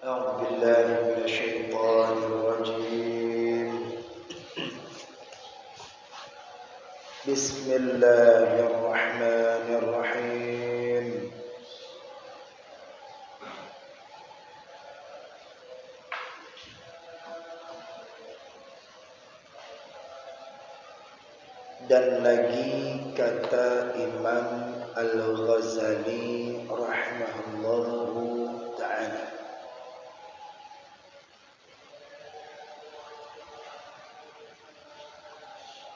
أعوذ بالله من الشيطان الرجيم. بسم الله الرحمن الرحيم. Dan lagi kata Imam Al-Ghazali rahimahullahu ta'ala,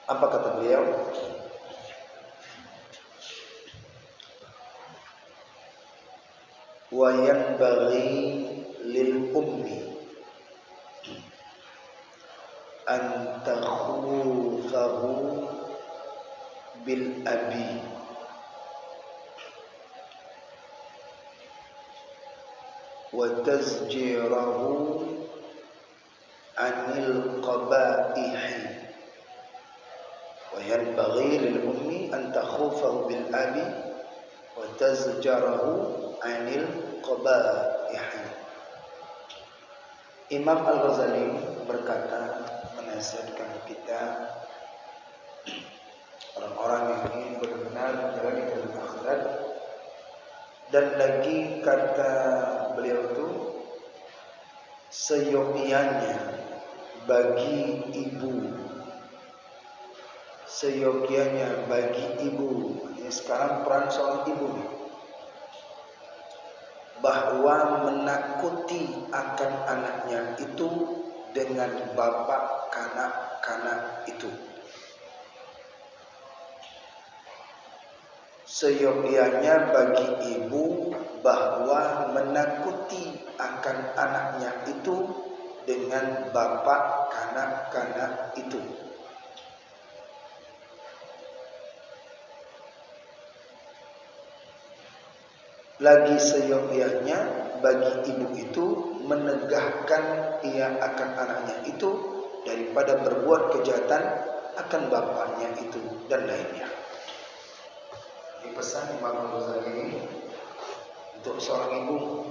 apa kata beliau? Wa yanbaghi lil ummi an takhufahu bil abi wa tazjirahu anil qabaihi. وينبغي للأم أن تخوفه بالأب وتزجره عن القبائح. Imam Al-Ghazali berkata, menasihatkan kita orang-orang yang ingin benar-benar menjalani kehidupan akhirat. Dan lagi kata beliau itu, seyogianya bagi ibu, seyogianya bagi ibu, ini sekarang peran seorang ibu, bahwa menakuti akan anaknya itu dengan bapak kanak-kanak itu. Seyogianya bagi ibu bahwa menakuti akan anaknya itu dengan bapak kanak-kanak itu. Lagi seyogyanya bagi ibu itu menegahkan ia akan anaknya itu daripada berbuat kejahatan akan bapaknya itu dan lainnya. Ini pesan Imam Al-Ghazali ini untuk seorang ibu.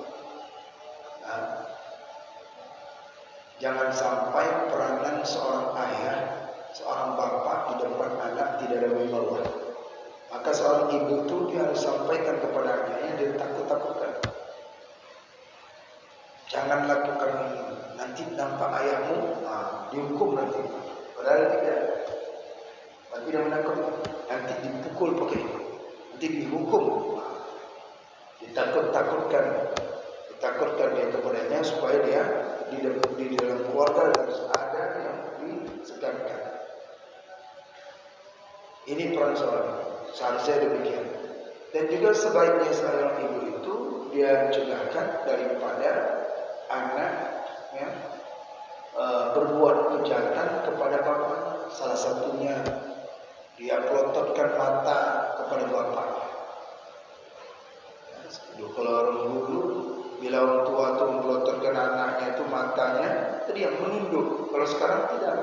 Jangan sampai peranan seorang ayah, seorang bapak di depan anak tidak ada wibawa. Maka seorang ibu itu dia harus sampaikan kepada anaknya, dia takut-takutkan. Jangan lakukan ini, nanti nampak ayahmu, dihukum nanti. Padahal tidak. Tapi dia menakut, nanti dipukul pakai ini, nanti dihukum. Ditakut-takutkan dia kepadanya supaya dia di dalam keluarga harus ada yang disegarkan. Ini peran seorang ibu. Seharusnya demikian. Dan juga sebaiknya seorang ibu itu dia cegahkan daripada anak berbuat kejahatan kepada bapak. Salah satunya dia pelototkan mata kepada bapak. Kalau orang dulu bila orang tua itu melototkan anaknya itu matanya, dia menunduk. Kalau sekarang tidak,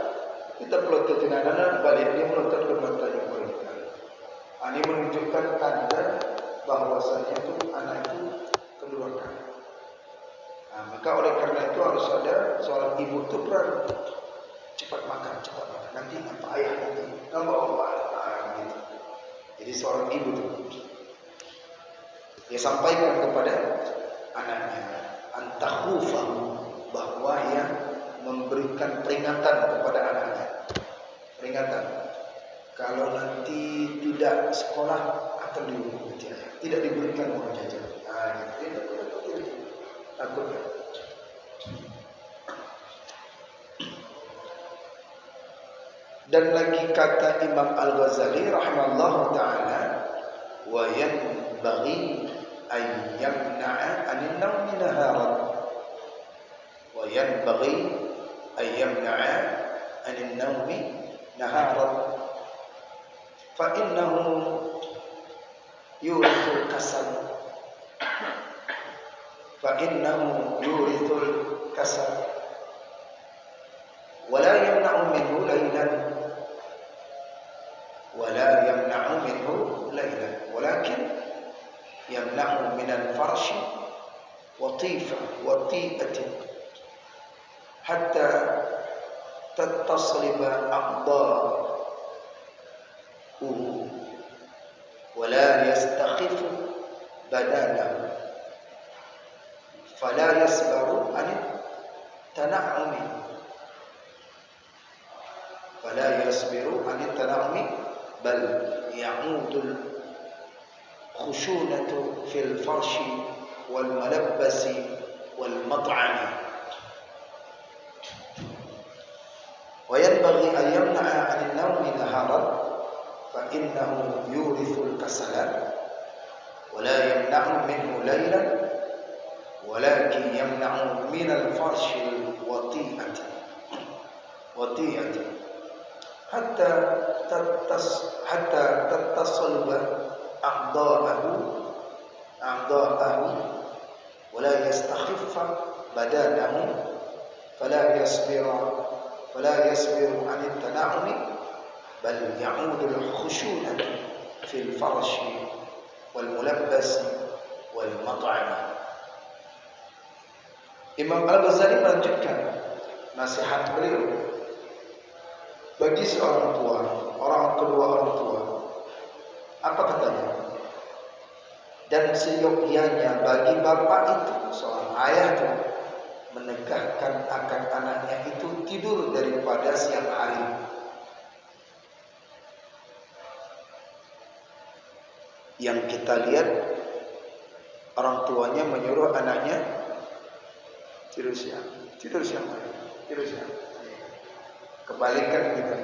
kita pelototin anak-anak balik dia melototkan matanya kepada kita. Ini menunjukkan tanda bahwasanya itu anak itu kedurhakaan. Maka oleh karena itu harus ada seorang ibu itu peran cepat makan. Nanti apa ayah nanti nama gitu. Jadi seorang ibu itu dia sampaikan kepada anaknya antakhufahu, bahwa ia memberikan peringatan kepada anaknya. Peringatan. Kalau nanti tidak sekolah akan dihukum, tidak diberikan uang jajan. Takutnya. Dan lagi kata Imam Al-Ghazali rahimahullahu ta'ala, wa yanbaghi an yamna'a 'anil nawmi naharan. Wa yanbaghi an yamna'a 'anil nawmi naharan. فإنه يورث الكسل ولا يمنع منه ليلا ولكن يمنع من الفرش watifa wati'atin hatta tattasliba a'dha'uhu wa la yastakhifu badanahu fala yasbaru an tana'umi fala yasbiru an tana'umi bal ya'udul khushunatu fil farshi wal malabbasi wal mat'ami wa yanbaghi an yamna'a 'anil nawmi naharan fa innahu yurithul kasala wa la yamna'u minhu laylan walakin yamna'u minal farshi wati'ati hatta tattasalba a'dha'ahu wa la yastakhiffa badanahu fala yasbiru 'an at-tana'umi bal ya'udu al-khushunah fil farshi wal mulabbas wal mat'am. Imam Al-Ghazali melanjutkan nasihat beliau bagi seorang tua, kedua orang tua. Apa katanya? Dan seyogyanya bagi bapak itu, seorang ayah itu, menegakkan akan anaknya itu tidur daripada siang hari. Yang kita lihat orang tuanya menyuruh anaknya tidur siang. Kebalikan kita,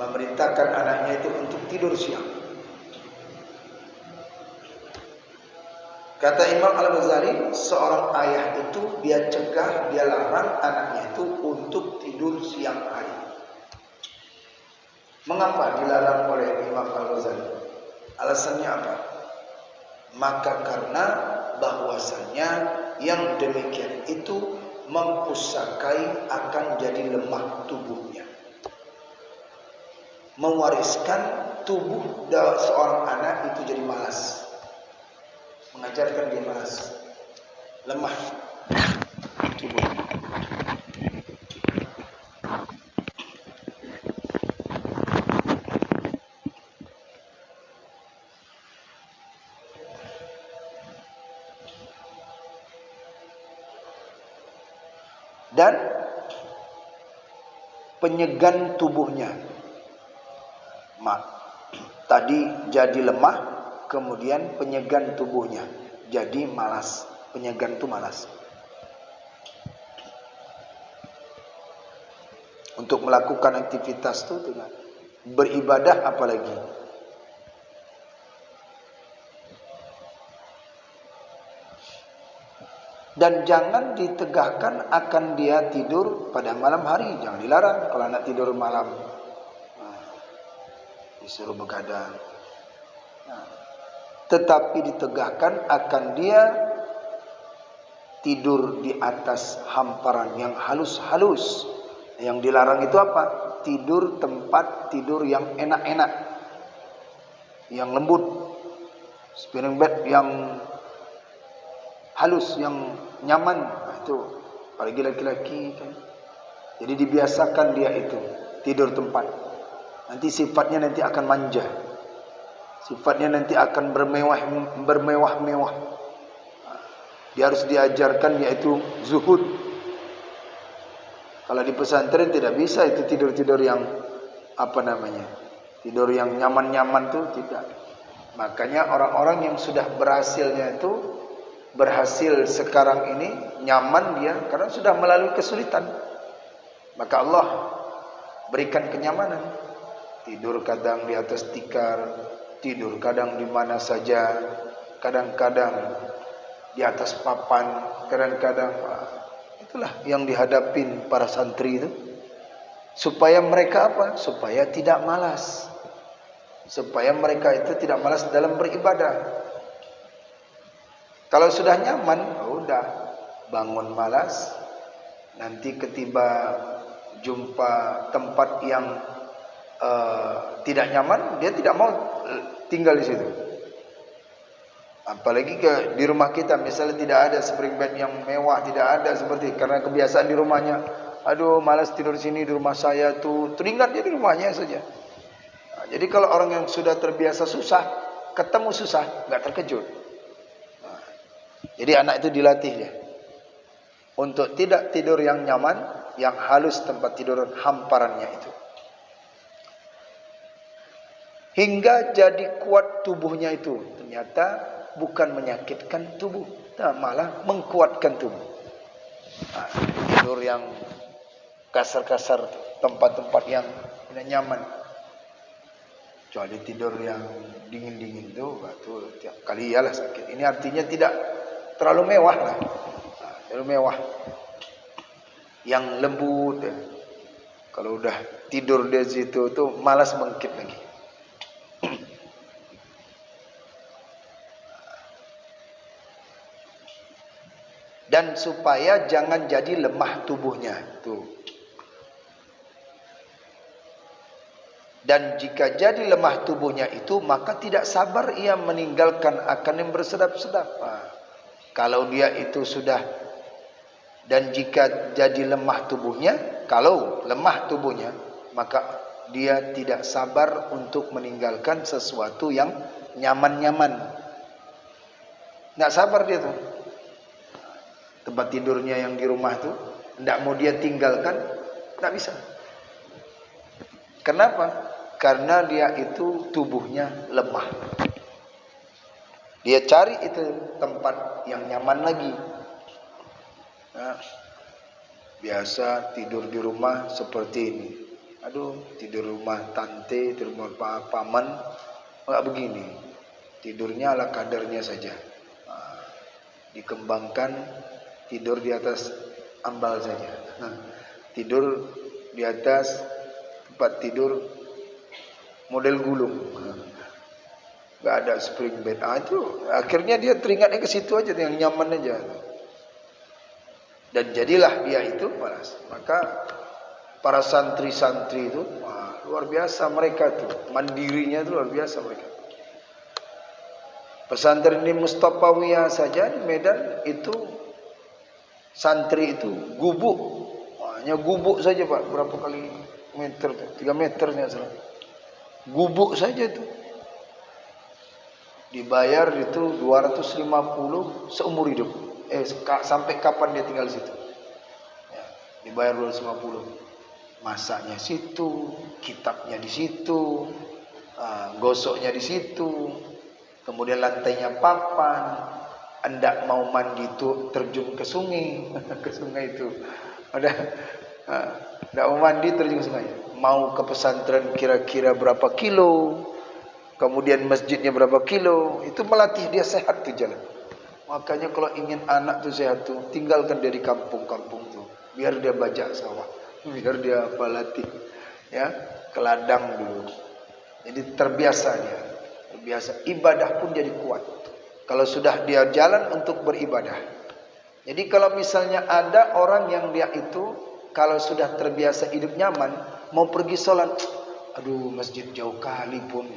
memerintahkan anaknya itu untuk tidur siang. Kata Imam Al-Ghazali, seorang ayah itu dia cegah, dia larang anaknya itu untuk tidur siang hari. Mengapa dilarang oleh Imam Al-Ghazali? Alasannya apa? Maka karena bahwasannya yang demikian itu mempusakai akan jadi lemah tubuhnya, mewariskan tubuh seorang anak itu jadi malas, mengajarkan dia malas, lemah tubuh. Dan penyegan tubuhnya, tadi jadi lemah, kemudian penyegan tubuhnya jadi malas. Penyegan itu malas untuk melakukan aktivitas itu, beribadah apalagi. Dan jangan ditegahkan akan dia tidur pada malam hari. Jangan dilarang kalau anak tidur malam. Disuruh begadang. Tetapi ditegahkan akan dia tidur di atas hamparan yang halus-halus. Yang dilarang itu apa? Tidur tempat tidur yang enak-enak, yang lembut, spring bed yang halus, yang nyaman. Itu apalagi laki-laki kan. Jadi dibiasakan dia itu tidur tempat. Nanti sifatnya nanti akan manja. Sifatnya nanti akan bermewah-mewah. Dia harus diajarkan yaitu zuhud. Kalau di pesantren tidak bisa itu tidur-tidur yang tidur yang nyaman-nyaman tuh tidak. Makanya orang-orang yang sudah berhasil sekarang ini nyaman dia karena sudah melalui kesulitan. Maka Allah berikan kenyamanan. Tidur kadang di atas tikar, tidur kadang di mana saja, kadang-kadang di atas papan, kadang-kadang. Itulah yang dihadapin para santri itu. Supaya mereka apa? Supaya tidak malas. Supaya mereka itu tidak malas dalam beribadah. Kalau sudah nyaman, udah bangun malas. Nanti ketiba jumpa tempat yang tidak nyaman, dia tidak mau tinggal di situ. Apalagi di rumah kita misalnya tidak ada spring bed yang mewah, tidak ada seperti karena kebiasaan di rumahnya. Aduh, malas tidur sini di rumah saya tuh. Teringat dia di rumahnya saja. Nah, jadi kalau orang yang sudah terbiasa susah, ketemu susah, nggak terkejut. Nah, jadi anak itu dilatih ya untuk tidak tidur yang nyaman, yang halus tempat tidur hamparannya itu. Hingga jadi kuat tubuhnya itu. Ternyata bukan menyakitkan tubuh, malah menguatkan tubuh. Nah, tidur yang kasar-kasar, tempat-tempat yang tidak nyaman. Kecuali tidur yang dingin-dingin itu tiap kali ialah sakit. Ini artinya tidak terlalu mewah lah. Nah, terlalu mewah. Yang lembut. Ya. Kalau udah tidur di situ tuh malas bangkit lagi. Dan supaya jangan jadi lemah tubuhnya tuh. Dan jika jadi lemah tubuhnya itu, maka tidak sabar ia meninggalkan akan yang bersedap-sedap. Nah, kalau dia itu sudah, dan jika jadi lemah tubuhnya, kalau lemah tubuhnya, maka dia tidak sabar untuk meninggalkan sesuatu yang nyaman-nyaman. Nggak sabar dia tuh. Tempat tidurnya yang di rumah tuh, tidak mau dia tinggalkan, tidak bisa. Kenapa? Karena dia itu tubuhnya lemah. Dia cari itu tempat yang nyaman lagi. Nah, biasa tidur di rumah seperti ini. Aduh, tidur rumah tante, tidur rumah paman, enggak begini. Tidurnya ala kadarnya saja. Nah, dikembangkan. Tidur di atas ambal saja. Nah, tidur di atas tempat tidur model gulung. Gak ada spring bed. Itu akhirnya dia teringatnya ke situ aja yang nyaman aja. Dan jadilah dia itu malas. Maka para santri-santri itu luar biasa mereka tuh. Mandirinya itu luar biasa mereka. Pesantren di Mustafawiyah saja di Medan itu santri itu gubuk, hanya gubuk saja Pak, berapa kali meter, 3 meternya salah. Gubuk saja itu. Dibayar itu 250 seumur hidup. Sampai kapan dia tinggal di situ? Ya, dibayar 250. Masaknya situ, kitabnya di situ, gosoknya di situ, kemudian lantainya papan. Anda mau mandi itu terjun ke sungai, ke sungai itu. Ada, tidak mau mandi terjun ke sungai. Mau ke pesantren kira-kira berapa kilo, kemudian masjidnya berapa kilo, itu melatih dia sehat tuh jalan. Makanya kalau ingin anak tuh sehat tuh, tinggalkan dia di kampung-kampung tuh, biar dia bajak sawah, biar dia latih, ya, ke ladang dulu. Jadi terbiasa dia, terbiasa ibadah pun jadi kuat. Kalau sudah dia jalan untuk beribadah. Jadi kalau misalnya ada orang yang dia itu, kalau sudah terbiasa hidup nyaman, mau pergi sholat, aduh masjid jauh kali pun.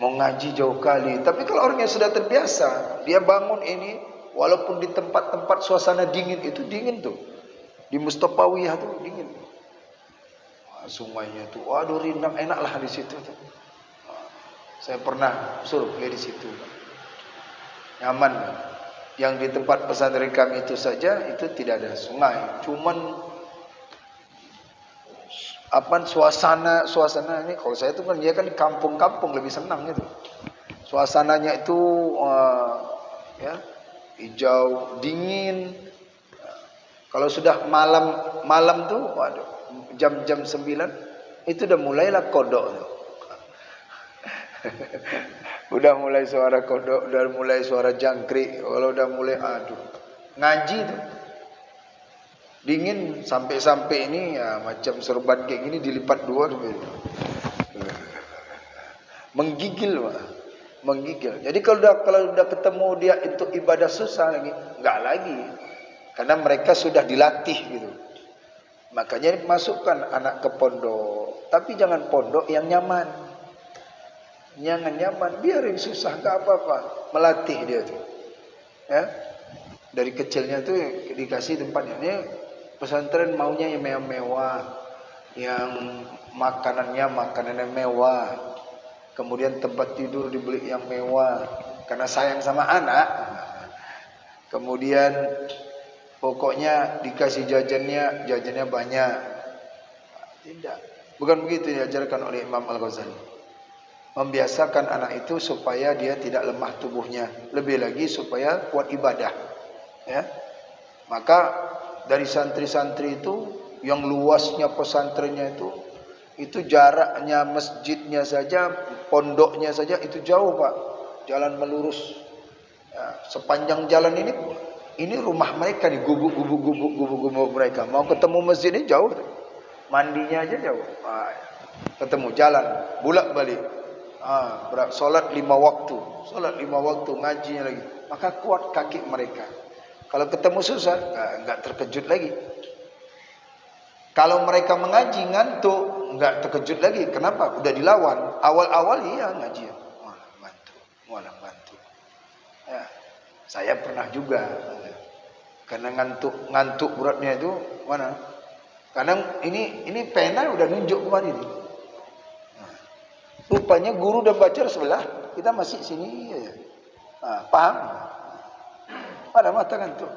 Mau ngaji jauh kali. Tapi kalau orang yang sudah terbiasa, dia bangun ini, walaupun di tempat-tempat suasana dingin, itu dingin tuh. Di Mustafawiyah tuh dingin. Sungainya tuh, waduh rindang, enak lah di situ tuh. Saya pernah survei di situ. Nyaman. Yang di tempat pesantren kami itu saja itu tidak ada sungai. Cuman suasana ini kalau saya itu kan dia kan di kampung-kampung lebih senang gitu. Suasananya itu ya hijau, dingin. Kalau sudah malam tuh waduh jam-jam 9 itu udah mulailah kodok tuh. Udah mulai suara kodok, udah mulai suara jangkrik. Kalau udah mulai ngaji tuh dingin sampai ini ya macam serban kayak gini dilipat 2 tuh. Menggigil Pak. Menggigil. Jadi kalau udah ketemu dia itu ibadah susah lagi, enggak lagi. Karena mereka sudah dilatih gitu. Makanya masukkan anak ke pondok, tapi jangan pondok yang nyaman. Jangan nyaman, biarin susah, gak apa-apa. Melatih dia tuh. Ya. Dari kecilnya tuh dikasih tempatnya. Ini pesantren maunya yang mewah, yang makanannya mewah. Kemudian tempat tidur dibeli yang mewah karena sayang sama anak. Kemudian pokoknya dikasih jajannya banyak. Tidak. Bukan begitu diajarkan oleh Imam Al-Ghazali. Membiasakan anak itu supaya dia tidak lemah tubuhnya, lebih lagi supaya kuat ibadah. Ya. Maka dari santri-santri itu yang luasnya pesantrennya itu jaraknya masjidnya saja, pondoknya saja itu jauh, Pak. Jalan melurus. Ya, sepanjang jalan ini rumah mereka nih, gubuk mereka. Mau ketemu masjid ini jauh. Mandinya aja jauh. Ketemu jalan, bolak-balik. Solat 5 waktu, ngajinya lagi. Maka kuat kaki mereka. Kalau ketemu susah, enggak terkejut lagi. Kalau mereka mengaji ngantuk, enggak terkejut lagi. Kenapa? Udah dilawan. Awal-awal iya ngaji. Malah ngantuk. Ya, saya pernah juga. Karena ngantuk beratnya itu mana? Kadang ini pena udah nunjuk kemarin. Rupanya guru dan baca sebelah, kita masih sini ya. Paham? Pada mata ngantuk.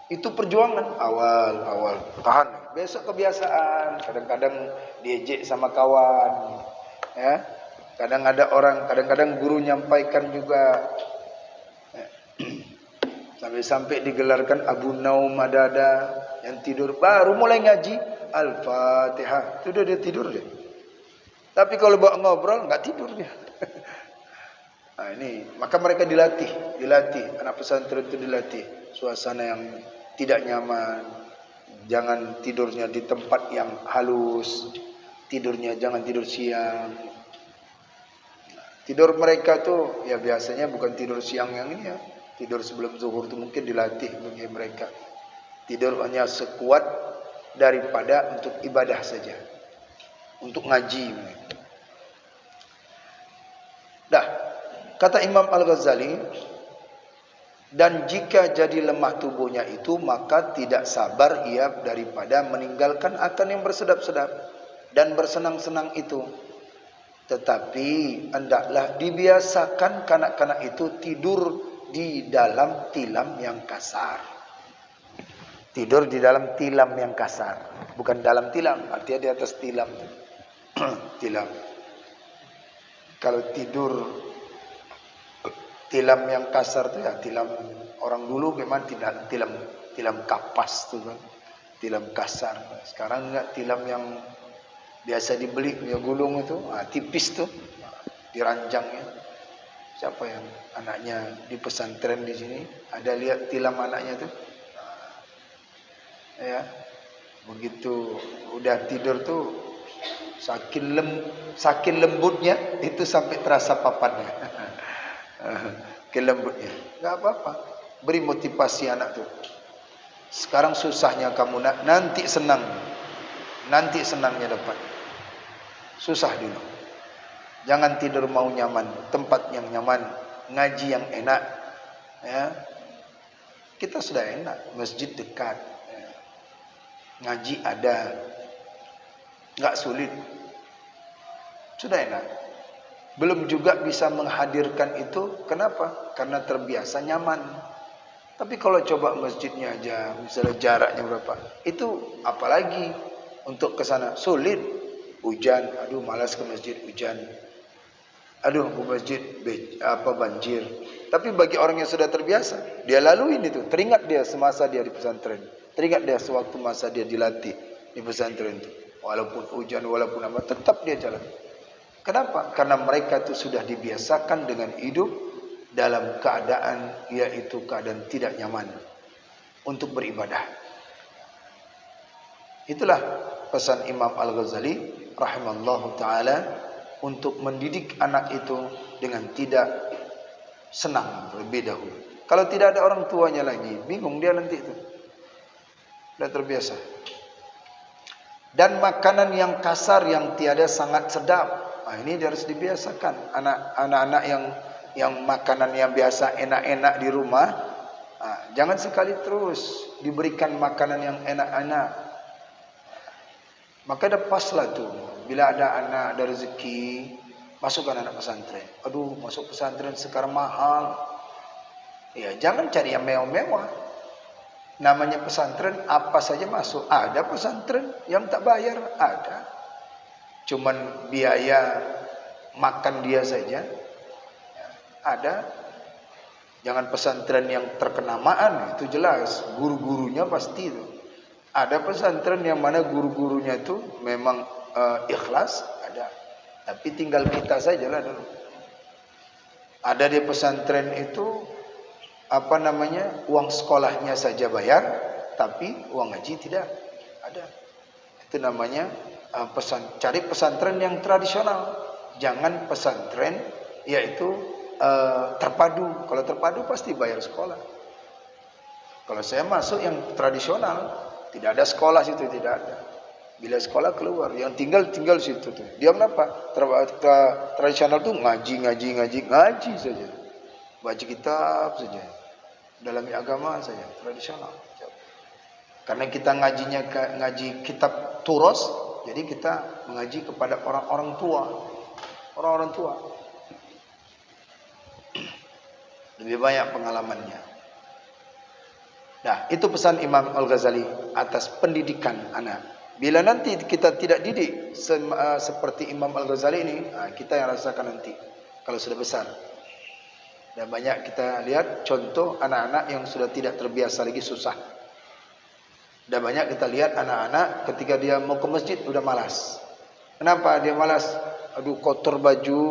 Itu perjuangan awal tahan. Besok kebiasaan. Kadang-kadang diejek sama kawan, ya. Kadang-kadang guru nyampaikan juga. Ya. Sampai digelarkan Abu Naum ada yang tidur baru mulai ngaji Al-Fatihah. Sudah dia tidur deh. Tapi kalau bawa ngobrol nggak tidur dia. Nah ini, maka mereka dilatih, anak pesantren itu dilatih. Suasana yang tidak nyaman, jangan tidurnya di tempat yang halus, tidurnya jangan tidur siang. Tidur mereka tuh ya biasanya bukan tidur siang yang ini ya, tidur sebelum zuhur itu mungkin dilatih bagi mereka. Tidur hanya sekuat daripada untuk ibadah saja, untuk ngaji. Dah, kata Imam Al-Ghazali, dan jika jadi lemah tubuhnya itu, maka tidak sabar ia daripada meninggalkan akan yang bersedap-sedap dan bersenang-senang itu. Tetapi hendaklah dibiasakan kanak-kanak itu tidur di dalam tilam yang kasar. Tidur di dalam tilam yang kasar, bukan dalam tilam, artinya di atas tilam. Tilam. Kalau tidur tilam yang kasar itu ya tilam orang dulu memang tilam kapas tuh kan, tilam kasar. Sekarang enggak, tilam yang biasa dibeli yang gulung itu, tipis tuh, diranjangnya. Siapa yang anaknya di pesantren di sini ada lihat tilam anaknya tuh? Ya, begitu udah tidur tuh. Saking lembutnya itu sampai terasa papannya. Lembutnya. Enggak apa-apa. Beri motivasi anak tuh. Sekarang susahnya kamu nanti senang. Nanti senangnya dapat. Susah dulu. Jangan tidur mau nyaman, tempat yang nyaman, ngaji yang enak. Ya. Kita sudah enak, masjid dekat. Ya. Ngaji ada. Enggak sulit. Sudah enak. Belum juga bisa menghadirkan itu. Kenapa? Karena terbiasa nyaman. Tapi kalau coba masjidnya aja, misalnya jaraknya berapa, itu apalagi untuk ke sana sulit. Hujan, aduh malas ke masjid hujan. Aduh ke masjid banjir. Tapi bagi orang yang sudah terbiasa, dia laluin itu. Teringat dia semasa dia di pesantren. Teringat dia sewaktu masa dia dilatih di pesantren itu. Walaupun hujan, walaupun apa, tetap dia jalan. Kenapa? Karena mereka itu sudah dibiasakan dengan hidup dalam keadaan yaitu keadaan tidak nyaman untuk beribadah. Itulah pesan Imam Al-Ghazali rahimallahu taala untuk mendidik anak itu dengan tidak senang terlebih dahulu. Kalau tidak ada orang tuanya lagi, bingung dia nanti itu. Sudah terbiasa. Dan makanan yang kasar yang tiada sangat sedap. Ini harus dibiasakan. Anak-anak yang makanan yang biasa enak-enak di rumah, jangan sekali terus diberikan makanan yang enak-enak. Maka dah paslah tu. Bila ada anak ada rezeki, masukkan anak pesantren. Aduh, masuk pesantren sekarang mahal. Ya, jangan cari yang mewah-mewah. Namanya pesantren, apa saja masuk. Ada pesantren yang tak bayar, ada. Cuman biaya makan dia saja, ada. Jangan pesantren yang terkenamaan, itu jelas. Guru-gurunya pasti itu. Ada pesantren yang mana guru-gurunya itu memang ikhlas, ada. Tapi tinggal kita sajalah dulu. Ada di pesantren itu uang sekolahnya saja bayar, tapi uang haji tidak ada. Itu namanya cari pesantren yang tradisional. Jangan pesantren yaitu terpadu. Kalau terpadu pasti bayar sekolah. Kalau saya masuk yang tradisional, tidak ada sekolah situ, tidak ada. Bila sekolah keluar, yang tinggal situ tuh. Dia kenapa? Tradisional tuh ngaji saja. Baca kitab saja. Dalami agama saja, tradisional. Karena kita ngaji kitab turos, jadi kita mengaji kepada orang-orang tua. Orang-orang tua. Lebih banyak pengalamannya. Nah, itu pesan Imam Al-Ghazali atas pendidikan anak. Bila nanti kita tidak didik seperti Imam Al-Ghazali ini, kita yang rasakan nanti kalau sudah besar. Dan banyak kita lihat contoh anak-anak yang sudah tidak terbiasa lagi susah. Dan banyak kita lihat anak-anak ketika dia mau ke masjid udah malas. Kenapa dia malas? Aduh, kotor baju,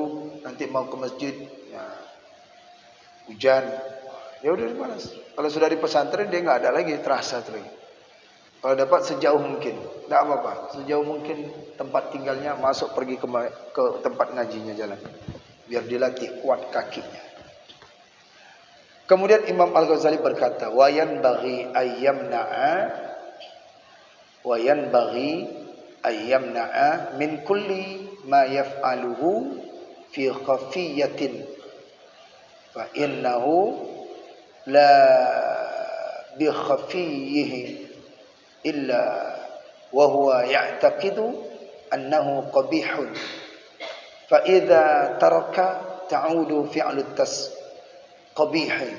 nanti mau ke masjid hujan, dia udah malas. Kalau sudah di pesantren dia nggak ada lagi terasa lagi. Kalau dapat sejauh mungkin, tidak apa-apa. Sejauh mungkin tempat tinggalnya masuk pergi ke tempat ngajinya jalan, biar dilatih kuat kakinya. Kemudian Imam Al-Ghazali berkata, wayan bagi ayyamna'a min kulli ma yaf'aluhu fi khafiyatin fa innahu la bi khafiyyihi illa wa huwa ya'taqidu annahu qabihun fa idza taraka ta'udu fi'lu qabihi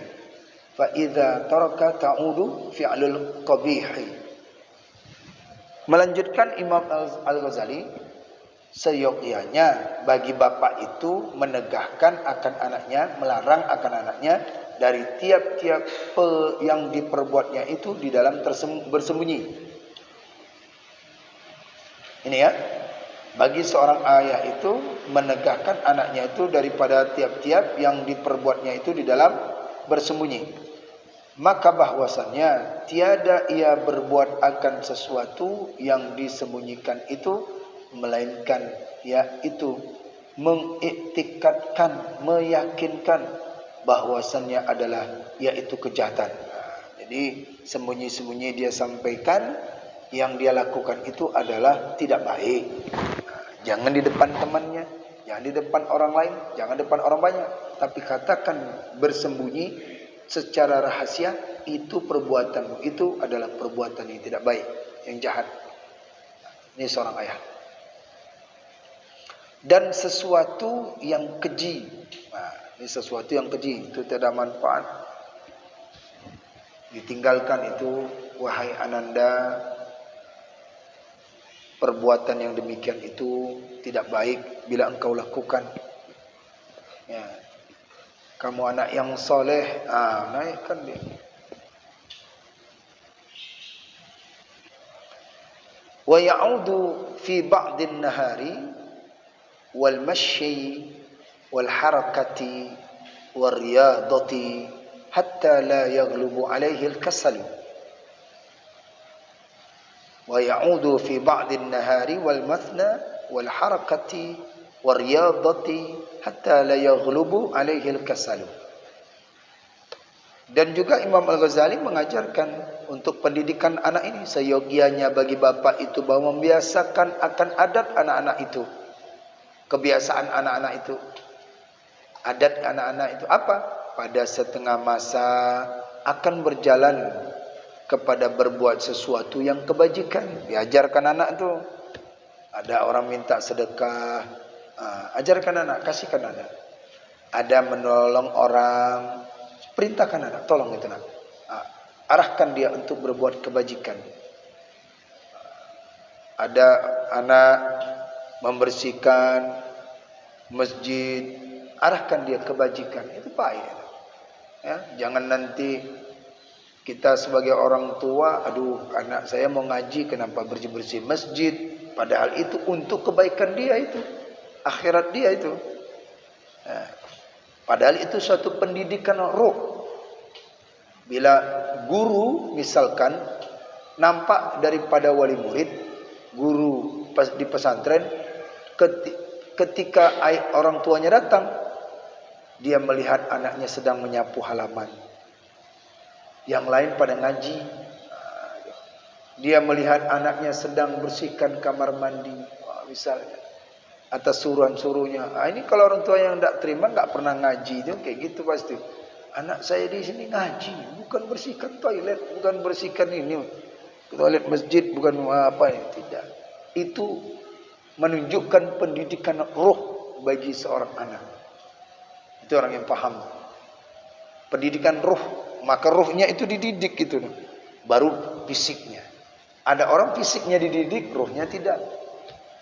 fa idza taraka ta'udu fi'lul qabihi. Melanjutkan Imam Al-Ghazali, seyogyanya bagi bapak itu menegahkan akan anaknya, melarang akan anaknya dari tiap-tiap yang diperbuatnya itu di dalam bersembunyi. Ini ya, bagi seorang ayah itu menegahkan anaknya itu daripada tiap-tiap yang diperbuatnya itu di dalam bersembunyi. Maka bahwasannya tiada ia berbuat akan sesuatu yang disembunyikan itu, melainkan yaitu mengiktikadkan, meyakinkan bahwasannya adalah yaitu kejahatan. Jadi sembunyi-sembunyi dia sampaikan yang dia lakukan itu adalah tidak baik. Jangan di depan temannya, jangan di depan orang lain, jangan depan orang banyak, tapi katakan bersembunyi secara rahasia, itu perbuatanmu itu adalah perbuatan yang tidak baik, yang jahat. Ini seorang ayah. Dan sesuatu yang keji, ini sesuatu yang keji itu tidak manfaat. Ditinggalkan itu, wahai Ananda, perbuatan yang demikian itu tidak baik bila engkau lakukan. Ya. Kamu anak yang soleh, naikkan dia. Wa ya'udu fi ba'din nahari wal mashyi wal harakati wal riyadati hatta la yaghlubu alaihi al-kasal. Wa ya'udu fi ba'din nahari wal mathna wal harakati wal riyadati hatta la yaghlubu alaihi al-kasalu. Dan juga Imam Al-Ghazali mengajarkan untuk pendidikan anak ini, seyogianya bagi bapak itu bahwa membiasakan akan adat anak-anak itu kebiasaan anak-anak itu, adat anak-anak itu apa? Pada setengah masa akan berjalan kepada berbuat sesuatu yang kebajikan. Diajarkan anak tu. Ada orang minta sedekah, ajarkan anak, kasihkan anak. Ada menolong orang, perintahkan anak, tolong itu nak. Arahkan dia untuk berbuat kebajikan. Ada anak membersihkan masjid, arahkan dia kebajikan. Itu baik. Ya, jangan nanti kita sebagai orang tua, aduh anak saya mau ngaji, kenapa bersih-bersih masjid? Padahal itu untuk kebaikan dia itu, akhirat dia itu. Padahal itu suatu pendidikan roh. Bila guru misalkan nampak daripada wali murid, guru di pesantren, ketika orang tuanya datang, dia melihat anaknya sedang menyapu halaman, yang lain pada ngaji. Dia melihat anaknya sedang bersihkan kamar mandi, misalnya, atas suruhan-suruhnya. Ini kalau orang tua yang tidak terima, nggak pernah ngaji, itu kayak gitu pasti. Anak saya di sini ngaji, bukan bersihkan toilet, bukan bersihkan ini, toilet masjid, bukan apa ini, tidak. Itu menunjukkan pendidikan roh bagi seorang anak. Itu orang yang paham. Pendidikan roh, maka rohnya itu dididik gitu, baru fisiknya. Ada orang fisiknya dididik, rohnya tidak.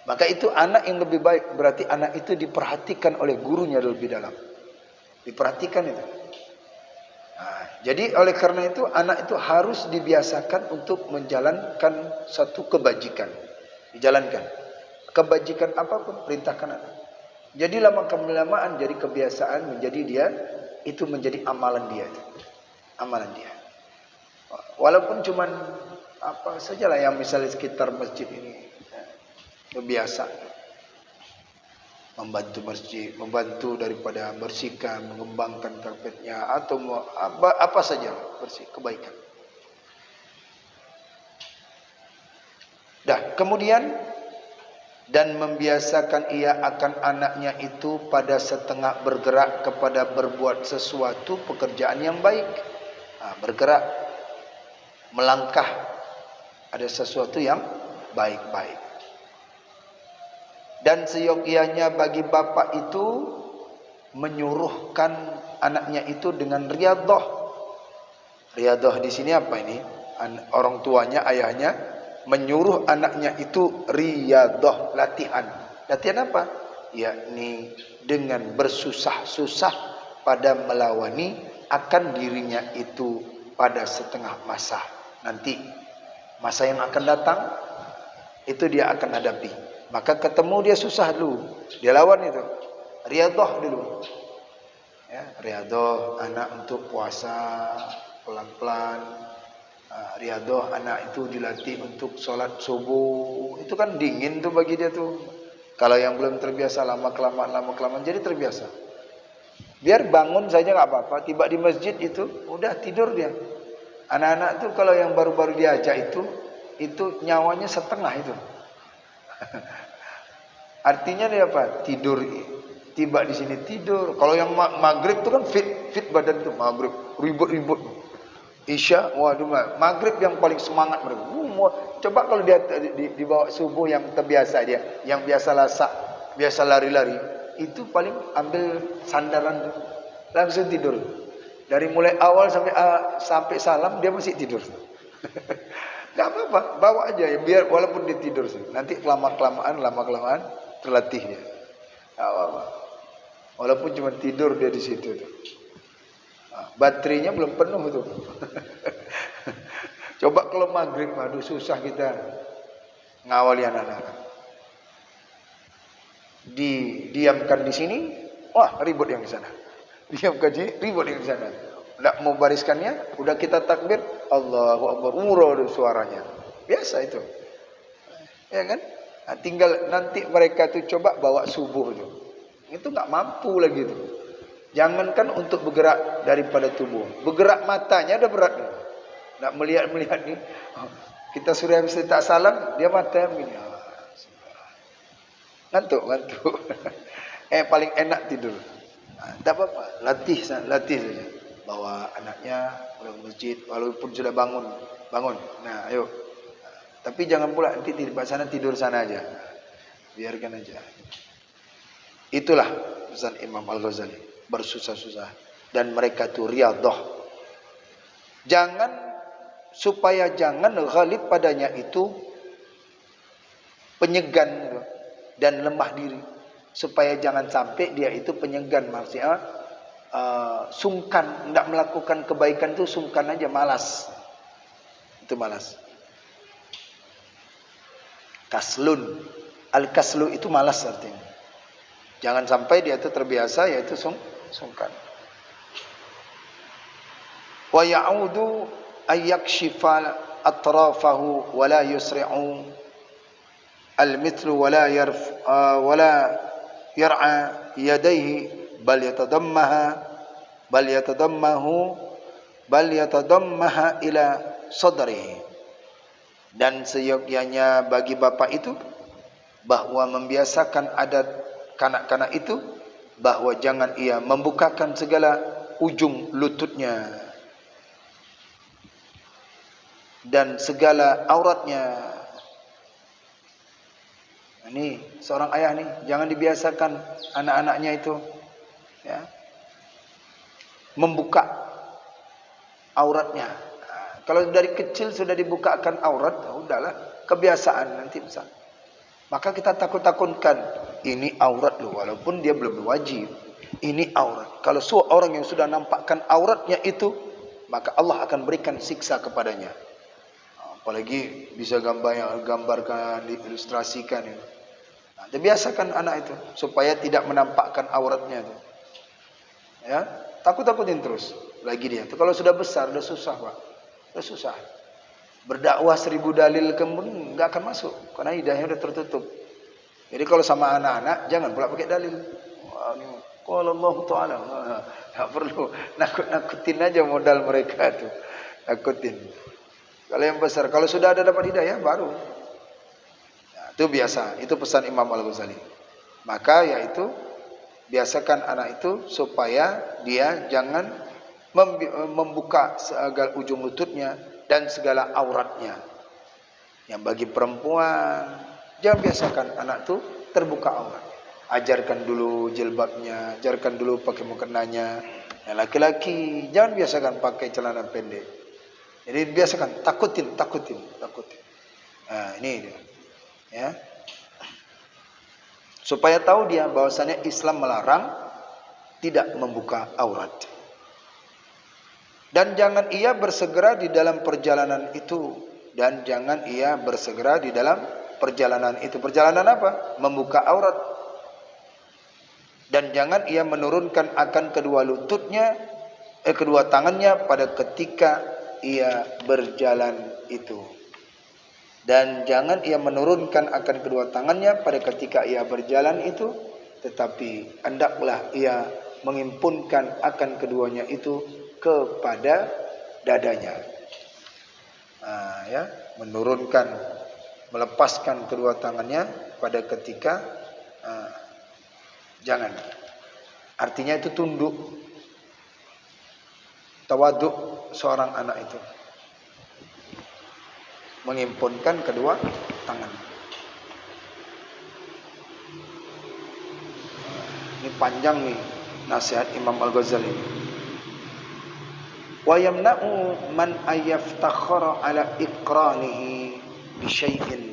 Maka itu anak yang lebih baik. Berarti anak itu diperhatikan oleh gurunya lebih dalam. Diperhatikan itu. Jadi oleh karena itu anak itu harus dibiasakan untuk menjalankan satu kebajikan. Dijalankan. Kebajikan apapun, perintahkan anak. Jadi lama-kelamaan jadi kebiasaan, menjadi dia, itu menjadi amalan dia. Amalan dia. Walaupun cuman apa sajalah yang misalnya sekitar masjid ini, biasa membantu masjid, membantu daripada bersihkan, mengembangkan karpetnya, atau apa saja bersih kebaikan. Kemudian dan membiasakan ia akan anaknya itu pada setengah bergerak kepada berbuat sesuatu pekerjaan yang baik. Bergerak, melangkah, ada sesuatu yang baik-baik. Dan seyogianya bagi bapak itu menyuruhkan anaknya itu dengan riyadhah. Riyadhah di sini apa ini? Orang tuanya, ayahnya menyuruh anaknya itu riyadhah, latihan. Latihan apa? Yakni dengan bersusah-susah pada melawani akan dirinya itu pada setengah masa. Nanti masa yang akan datang itu dia akan hadapi. Maka ketemu dia susah dulu, dia lawan itu. Riyadhah dulu. Ya, riyadhah anak untuk puasa pelan-pelan. Riyadhah anak itu dilatih untuk sholat subuh. Itu kan dingin tuh bagi dia tuh. Kalau yang belum terbiasa lama kelamaan jadi terbiasa. Biar bangun saja nggak apa-apa. Tiba di masjid itu udah tidur dia. Anak-anak tuh kalau yang baru-baru diajak itu nyawanya setengah itu. Artinya dia apa? Tidur. Tiba di sini tidur. Kalau yang maghrib itu kan fit badan tuh maghrib, ribut-ribut. Isya, waduh, maghrib yang paling semangat mereka. Coba kalau dia dibawa subuh yang terbiasa dia, yang biasa lasak, biasa lari-lari, itu paling ambil sandaran tuh, langsung tidur. Dari mulai awal sampai salam dia masih tidur. Gak apa-apa, bawa aja ya, biar walaupun dia tidur sih. Nanti lama-kelamaan terlatih dia. Gak apa-apa. Walaupun cuma tidur dia di situ tuh. Baterainya belum penuh tuh. Coba kalau maghrib, aduh susah kita ngawali anak-anak. Didiamkan di sini, wah ribut yang di sana. Diamkan di ribut yang di sana. Tidak mau bariskannya, udah kita takbir, Allahu Akbar, umroh suaranya. Biasa itu. Ya kan? Nah, tinggal nanti mereka tuh coba bawa subuh tuh. Itu nggak mampu lagi tuh. Jangankan untuk bergerak daripada tubuh, bergerak matanya udah berat. Nak melihat nih, kita sudah bisa tak salam, dia mata begini. Ngantuk. paling enak tidur. Tak apa-apa, latih saja. Bawa anaknya ke masjid walaupun sudah bangun. Nah, ayo. Tapi jangan pula nanti di sana tidur sana aja. Biarkan aja. Itulah pesan Imam Al-Ghazali, bersusah-susah dan mereka itu riyadhah. Supaya jangan ghalib padanya itu penyegan dan lemah diri. Supaya jangan sampai dia itu penyegan, maksudnya sungkan, tidak melakukan kebaikan itu sungkan aja, malas. Itu malas. Kaslun. Al-kaslu itu malas artinya. Jangan sampai dia itu terbiasa yaitu sungkan. Wa ya'udu ayyakshifa atrafahu wa la yusri'u al-mithlu wa la yar'a yadayhi bal yatadammaha ila sadrihi. Dan seyogyanya bagi bapak itu bahwa membiasakan adat kanak-kanak itu bahwa jangan ia membukakan segala ujung lututnya dan segala auratnya. Ini seorang ayah nih, jangan dibiasakan anak-anaknya itu ya membuka auratnya. Kalau dari kecil sudah dibukakan aurat, udahlah kebiasaan nanti besar. Maka kita takut-takutkan, ini aurat loh, walaupun dia belum berwajib. Ini aurat. Kalau orang yang sudah nampakkan auratnya itu, maka Allah akan berikan siksa kepadanya. Apalagi bisa gambarkan, diilustrasikan. Nah, biasakan anak itu supaya tidak menampakkan auratnya itu. Ya, takut-takutin terus. Lagi dia. Kalau sudah besar, sudah susah, Pak. Sudah susah. Berdakwah 1000 dalil kemudian nggak akan masuk karena hidayahnya sudah tertutup. Jadi kalau sama anak-anak jangan pula pakai dalil. Wah, ini kalau Allah Taala nggak perlu nakut-nakutin aja modal mereka itu. Nakutin. Kalau yang besar, kalau sudah ada dapat hidayah baru. Nah, itu biasa. Itu pesan Imam Al-Ghazali. Maka yaitu biasakan anak itu supaya dia jangan membuka segala ujung lututnya dan segala auratnya. Yang bagi perempuan, jangan biasakan anak itu terbuka aurat. Ajarkan dulu jilbabnya, ajarkan dulu pakai mukenanya. Yang laki-laki, jangan biasakan pakai celana pendek. Jadi biasakan takutin. Nah, ini dia. Ya. Supaya tahu dia bahwasanya Islam melarang tidak membuka aurat. Dan jangan ia bersegera di dalam perjalanan itu. Perjalanan apa? Membuka aurat. Dan jangan ia menurunkan akan kedua tangannya pada ketika ia berjalan itu. Dan jangan ia menurunkan akan kedua tangannya pada ketika ia berjalan itu. Tetapi hendaklah ia menghimpunkan akan keduanya itu kepada dadanya. Nah, ya, melepaskan kedua tangannya pada ketika jangan. Artinya itu tunduk, tawaduk seorang anak itu. Menghimpunkan kedua tangan. Ini panjang nih nasihat Imam Al-Ghazali. Wa yamna'u man ayyaftakhara ala iqranihi bi syai'in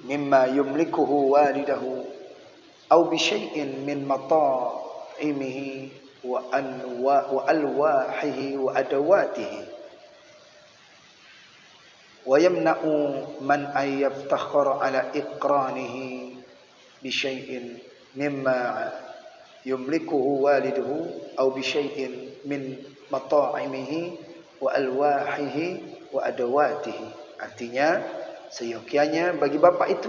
mimma yumlikuhu walidahu aw bi syai'in min mata'imihi wa alwahihi wa adawatihi. Wa yamna'u man ayyaftakhara ala iqranihi bi syai'in mimma yumlikuhu waliduhu aw bi syai'in min mata'imihi wa alwahihi wa adawatihi. Artinya seyogyanya bagi bapak itu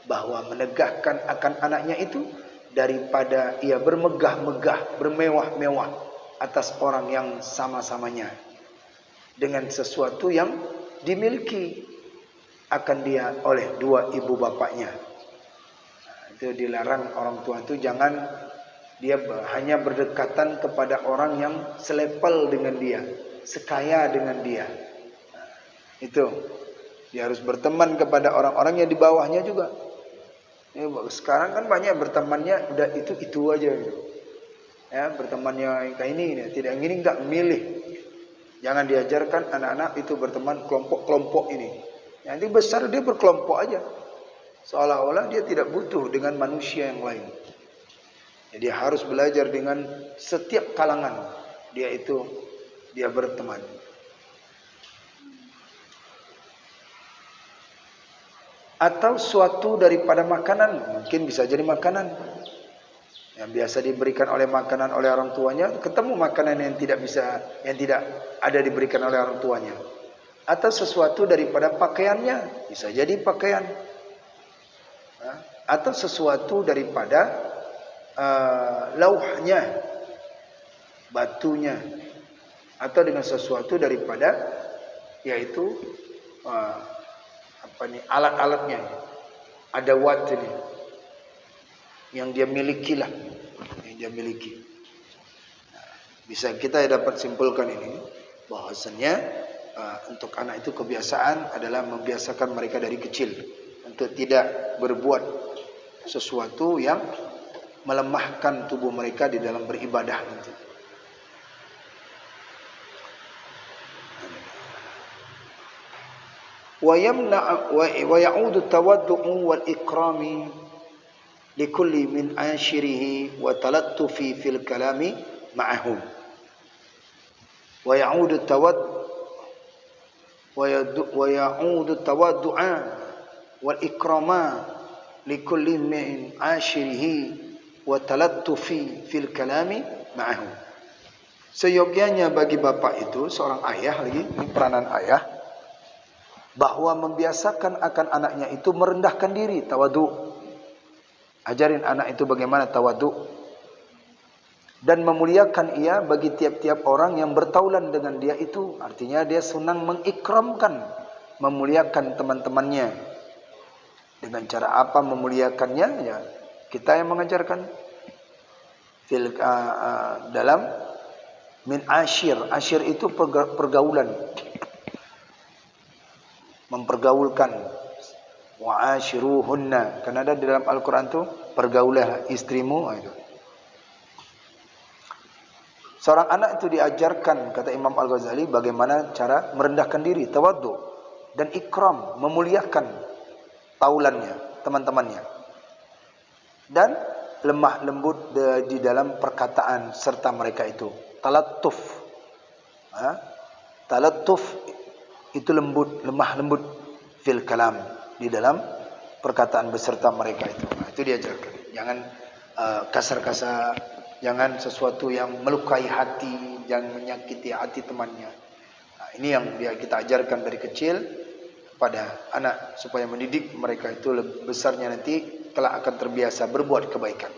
bahwa menegahkan akan anaknya itu daripada ia bermegah-megah, bermewah-mewah atas orang yang sama-samanya dengan sesuatu yang dimiliki akan dia oleh dua ibu bapaknya. Itu dilarang orang tua itu jangan Dia hanya berdekatan kepada orang yang selepel dengan dia, sekaya dengan dia. Itu. Dia harus berteman kepada orang-orang yang di bawahnya juga. Sekarang kan banyak bertemannya udah itu aja gitu. Ya, bertemannya yang kayak ini, tidak yang ini enggak milih. Jangan diajarkan anak-anak itu berteman kelompok-kelompok ini. Nanti besar dia berkelompok aja. Seolah-olah dia tidak butuh dengan manusia yang lain. Jadi harus belajar dengan setiap kalangan dia berteman. Atau suatu daripada makanan, mungkin bisa jadi makanan yang biasa diberikan oleh orang tuanya, ketemu makanan yang tidak ada diberikan oleh orang tuanya. Atau sesuatu daripada pakaiannya, bisa jadi pakaian. Atau sesuatu daripada lauhnya, batunya, atau dengan sesuatu daripada yaitu alat-alatnya, adawat ini yang dia miliki lah, bisa kita dapat simpulkan ini bahwasannya untuk anak itu kebiasaan adalah membiasakan mereka dari kecil untuk tidak berbuat sesuatu yang melemahkan tubuh mereka di dalam beribadah nanti. Wa ya'udu tawaddu'u wal ikrami likulli min ashirihi wa talattufi fil kalami ma'ahum. Wa ya'udu tawaddu'a wal ikrama likulli min ashirihi wa talattufi fil kalami ma'ahu. Seyogyanya bagi bapak itu, seorang ayah lagi, ini peranan ayah, bahwa membiasakan akan anaknya itu merendahkan diri, tawadu. Ajarin anak itu bagaimana tawadu dan memuliakan ia bagi tiap-tiap orang yang bertaulan dengan dia itu. Artinya dia senang mengikramkan, memuliakan teman-temannya. Dengan cara apa memuliakannya? Ya, kita yang mengajarkan dalam min ashir. Ashir itu pergaulan, mempergaulkan. Wa ashiruhunna, karena ada di dalam Al-Quran itu pergaulah istrimu. Itu seorang anak itu diajarkan, kata Imam Al-Ghazali, bagaimana cara merendahkan diri, tawaddu, dan ikram, memuliakan taulannya, teman-temannya, dan lemah lembut di dalam perkataan serta mereka itu. Talattuf, talattuf itu lembut, lemah lembut, fil kalam, di dalam perkataan beserta mereka itu. Itu diajarkan. Jangan kasar-kasar, jangan sesuatu yang melukai hati, jangan menyakiti hati temannya. Ini yang kita ajarkan dari kecil pada anak supaya mendidik mereka itu besarnya nanti kelak akan terbiasa berbuat kebaikan.